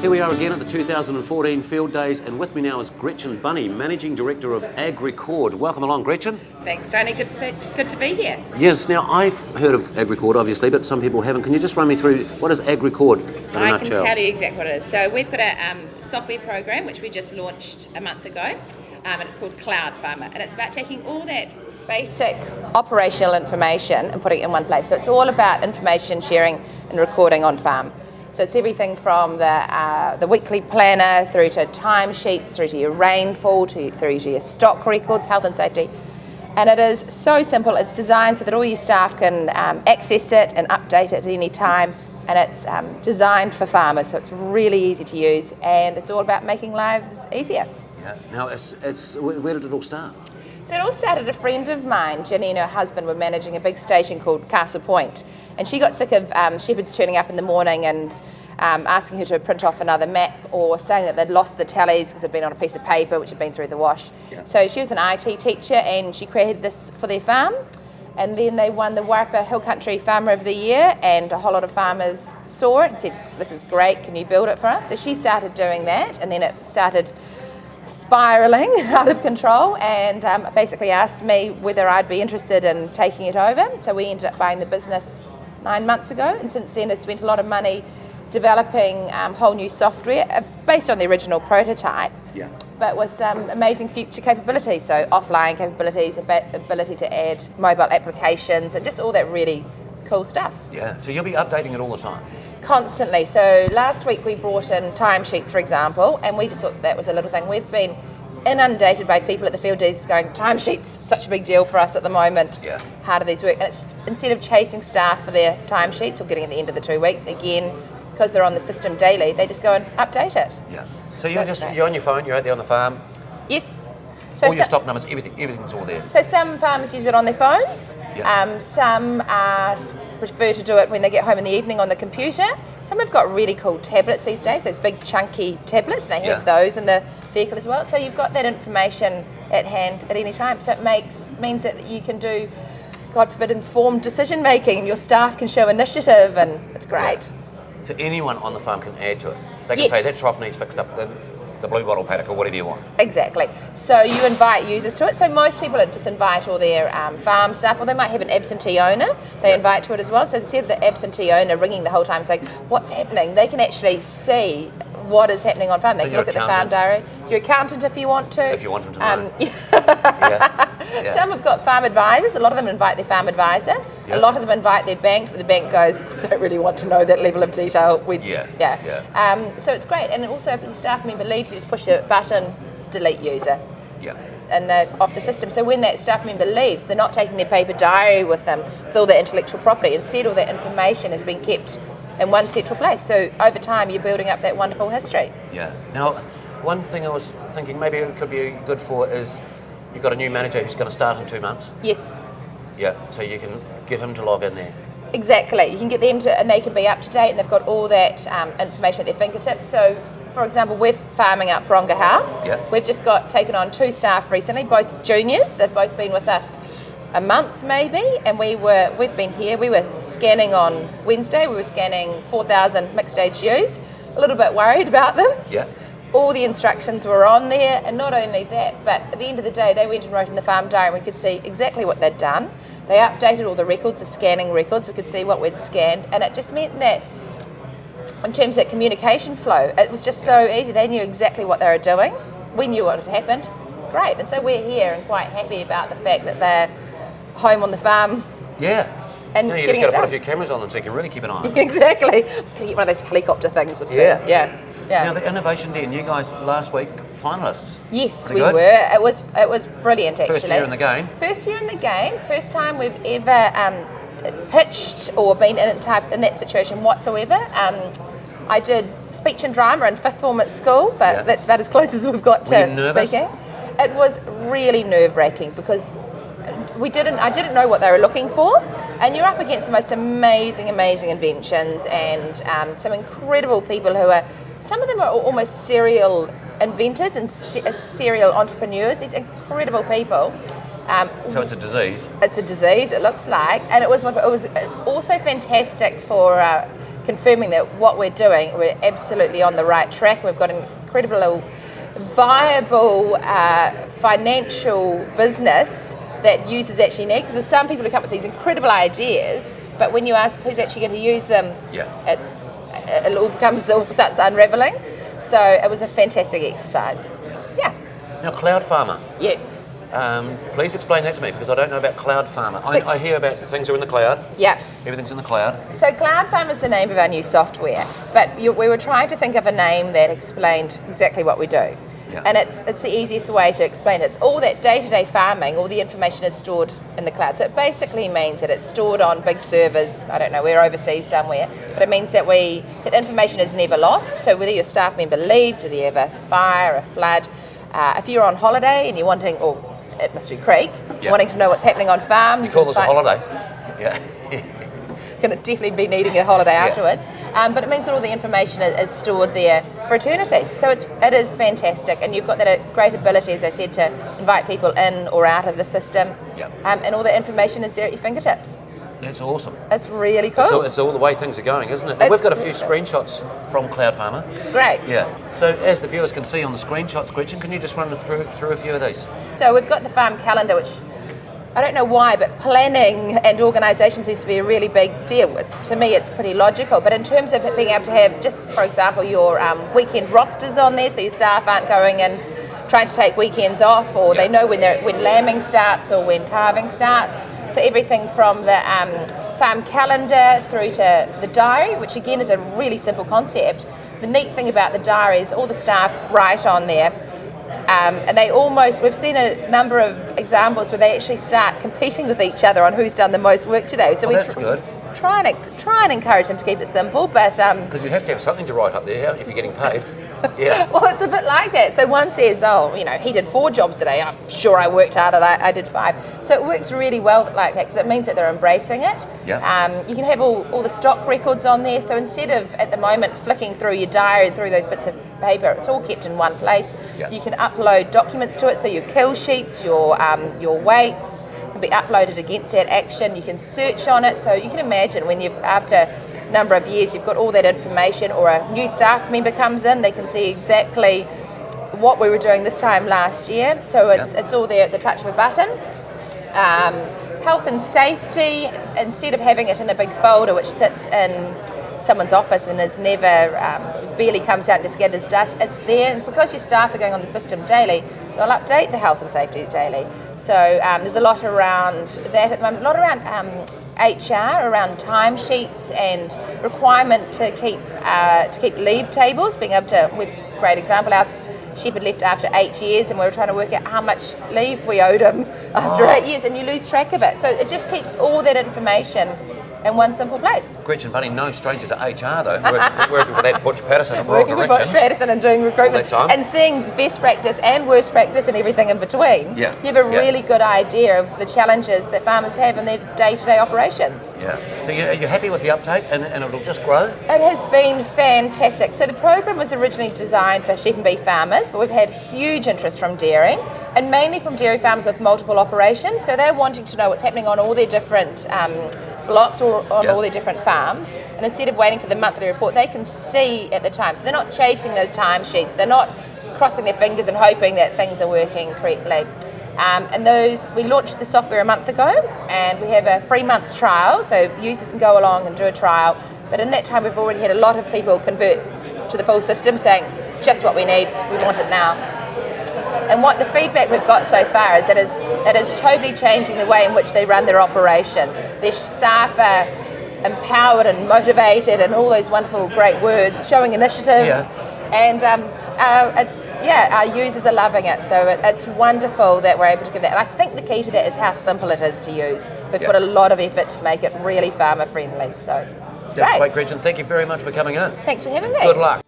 Here we are again at the 2014 Field Days, and with me now is Gretchen Bunny, Managing Director of AgRecord. Welcome along, Gretchen. Thanks, Tony. Good to be here. Yes, now I've heard of AgRecord, obviously, but some people haven't. Can you just run me through what is AgRecord in a nutshell? I can tell you exactly what it is. So we've got a software program which we just launched a month ago, and it's called Cloud Farmer, and it's about taking all that basic operational information and putting it in one place. So it's all about information sharing and recording on farm. So it's everything from the weekly planner through to timesheets, through to your rainfall, through to your stock records, health and safety. And it is so simple. It's designed so that all your staff can access it and update it at any time. And it's designed for farmers, so it's really easy to use, and it's all about making lives easier. Yeah. Now, where did it all start? So it all started, a friend of mine, Ginny and her husband, were managing a big station called Castle Point, and she got sick of shepherds turning up in the morning and asking her to print off another map, or saying that they'd lost the tallies because they'd been on a piece of paper which had been through the wash. Yeah. So she was an IT teacher, and she created this for their farm, and then they won the Waiarapa Hill Country Farmer of the Year, and a whole lot of farmers saw it and said, "This is great, can you build it for us?" So she started doing that, and then it started spiralling out of control, and basically asked me whether I'd be interested in taking it over. So we ended up buying the business 9 months ago, and since then I've spent a lot of money developing whole new software based on the original prototype, but with some amazing future capabilities, so offline capabilities, ability to add mobile applications, and just all that really cool stuff. Yeah, so you'll be updating it all the time? Constantly. So last week we brought in timesheets, for example, and we just thought that was a little thing. We've been inundated by people at the Field Days going, timesheets, such a big deal for us at the moment. Yeah. How do these work? And it's, instead of chasing staff for their timesheets or getting at the end of the 2 weeks, again, because they're on the system daily, they just go and update it. Yeah. So you're on your phone, you're out there on the farm? Yes. So all your stock numbers, everything's all there. So some farmers use it on their phones. Yeah. Some prefer to do it when they get home in the evening on the computer. Some have got really cool tablets these days, those big chunky tablets, and they have those in the vehicle as well. So you've got that information at hand at any time. So it means that you can do, God forbid, informed decision making, and your staff can show initiative, and it's great. Yeah. So anyone on the farm can add to it. They can say that trough needs fixed up, the blue bottle paddock, or whatever you want. Exactly. So you invite users to it. So most people just invite all their farm staff, or they might have an absentee owner they invite to it as well. So instead of the absentee owner ringing the whole time saying, "What's happening?" they can actually see what is happening on farm. They can look at the farm diary. Your accountant if you want to. If you want them to know. Yeah. Some have got farm advisors. A lot of them invite their farm advisor. Yeah. A lot of them invite their bank. The bank goes, "I don't really want to know that level of detail." So it's great. And also if the staff member leaves, you just push the button, delete user. Yeah. And they're off the system. So when that staff member leaves, they're not taking their paper diary with them with all their intellectual property. Instead, all that information has been kept in one central place. So over time, you're building up that wonderful history. Yeah. Now, one thing I was thinking maybe it could be good for is you've got a new manager who's going to start in 2 months. Yes. Yeah. So you can get him to log in there. Exactly. You can get them to, and they can be up to date, and they've got all that information at their fingertips. So, for example, we're farming up Rongaha. Yeah. We've just taken on 2 staff recently, both juniors. They've both been with us a month maybe, and we've been here. We were scanning on Wednesday. We were scanning 4,000 mixed age ewes. A little bit worried about them. Yeah. All the instructions were on there, and not only that, but at the end of the day, they went and wrote in the farm diary, and we could see exactly what they'd done. They updated all the records, the scanning records. We could see what we'd scanned, and it just meant that in terms of that communication flow, it was just so easy. They knew exactly what they were doing. We knew what had happened. Great. And so we're here and quite happy about the fact that they're home on the farm. Yeah. And you just got to put a few cameras on them so you can really keep an eye on them. Exactly. Can you get one of those helicopter things we've seen? Yeah. Now the Innovation Den, you guys last week finalists. Yes, we were. It was brilliant actually. First year in the game. First year in the game. First time we've ever pitched or been in that situation whatsoever. I did speech and drama in 5th form at school, but that's about as close as we've got to speaking. It was really nerve-wracking because I didn't know what they were looking for, and you're up against the most amazing inventions and some incredible people who are, some of them are almost serial inventors and serial entrepreneurs, these incredible people. So it's a disease? It's a disease, it looks like, and it was also fantastic for confirming that what we're doing, we're absolutely on the right track. We've got an incredible, viable financial business that users actually need, because there's some people who come up with these incredible ideas, but when you ask who's actually going to use them, it all starts unraveling. So it was a fantastic exercise. Yeah. Now, Cloud Farmer. Yes. Please explain that to me, because I don't know about Cloud Farmer. I hear about things are in the cloud. Yeah. Everything's in the cloud. So Cloud Farmer is the name of our new software, but we were trying to think of a name that explained exactly what we do. Yeah. And it's the easiest way to explain it. It's all that day-to-day farming, all the information is stored in the cloud. So it basically means that it's stored on big servers. I don't know, we're overseas somewhere, but it means that that information is never lost. So whether your staff member leaves, whether you have a fire, a flood, if you're on holiday and you're wanting, or at Mystery Creek, wanting to know what's happening on farm. You call this a holiday? Yeah. Going to definitely be needing a holiday afterwards, but it means that all the information is stored there for eternity. So it is fantastic, and you've got that great ability, as I said, to invite people in or out of the system, and all the information is there at your fingertips. That's awesome. It's really cool. It's all the way things are going, isn't it? We've got a few screenshots from Cloud Farmer. Great. Yeah. So as the viewers can see on the screenshots, Gretchen, can you just run through a few of these? So we've got the farm calendar, which I don't know why, but planning and organisation seems to be a really big deal. To me, it's pretty logical. But in terms of it being able to have, just for example, your weekend rosters on there, so your staff aren't going and trying to take weekends off, or they know when lambing starts or when calving starts. So everything from the farm calendar through to the diary, which again is a really simple concept. The neat thing about the diary is all the staff write on there. And we've seen a number of examples where they actually start competing with each other on who's done the most work today. So that's good. Try and encourage them to keep it simple, but because you have to have something to write up there if you're getting paid. Yeah. Well, it's a bit like that. So one says, he did 4 jobs today. I'm sure I worked hard and I did 5. So it works really well like that, because it means that they're embracing it. Yeah. You can have all the stock records on there. So instead of at the moment flicking through your diary and through those bits of paper, it's all kept in one place. Yeah. You can upload documents to it. So your kill sheets, your weights can be uploaded against that action. You can search on it. So you can imagine when after number of years you've got all that information, or a new staff member comes in, they can see exactly what we were doing this time last year. So it's all there at the touch of a button. Health and safety, instead of having it in a big folder which sits in someone's office and is never barely comes out and just gathers dust, it's there. And because your staff are going on the system daily, they'll update the health and safety daily. So there's a lot around that at the moment, a lot around HR, around timesheets and requirement to keep leave tables, being able to, with great example, our shepherd left after 8 years and we were trying to work out how much leave we owed him after 8 years, and you lose track of it. So it just keeps all that information in one simple place. Gretchen Bunny, no stranger to HR though, working for that Butch Patterson at Working for Butch Patterson and doing recruitment and seeing best practice and worst practice and everything in between. Yeah. You have a really good idea of the challenges that farmers have in their day-to-day operations. Yeah. So you're happy with the uptake and it'll just grow? It has been fantastic. So the program was originally designed for sheep and beef farmers, but we've had huge interest from dairy, and mainly from dairy farmers with multiple operations. So they're wanting to know what's happening on all their different blocks or on all their different farms, and instead of waiting for the monthly report, they can see at the time. So they're not chasing those timesheets, they're not crossing their fingers and hoping that things are working correctly. We launched the software a month ago, and we have a 3 months trial, so users can go along and do a trial. But in that time, we've already had a lot of people convert to the full system, saying, just what we need, we want it now. And what the feedback we've got so far is that it is totally changing the way in which they run their operation. Their staff are empowered and motivated and all those wonderful great words, showing initiative. Yeah. And our users are loving it. So it's wonderful that we're able to give that. And I think the key to that is how simple it is to use. We've put a lot of effort to make it really farmer friendly. So it's That's great, Gretchen. Thank you very much for coming in. Thanks for having me. Good luck.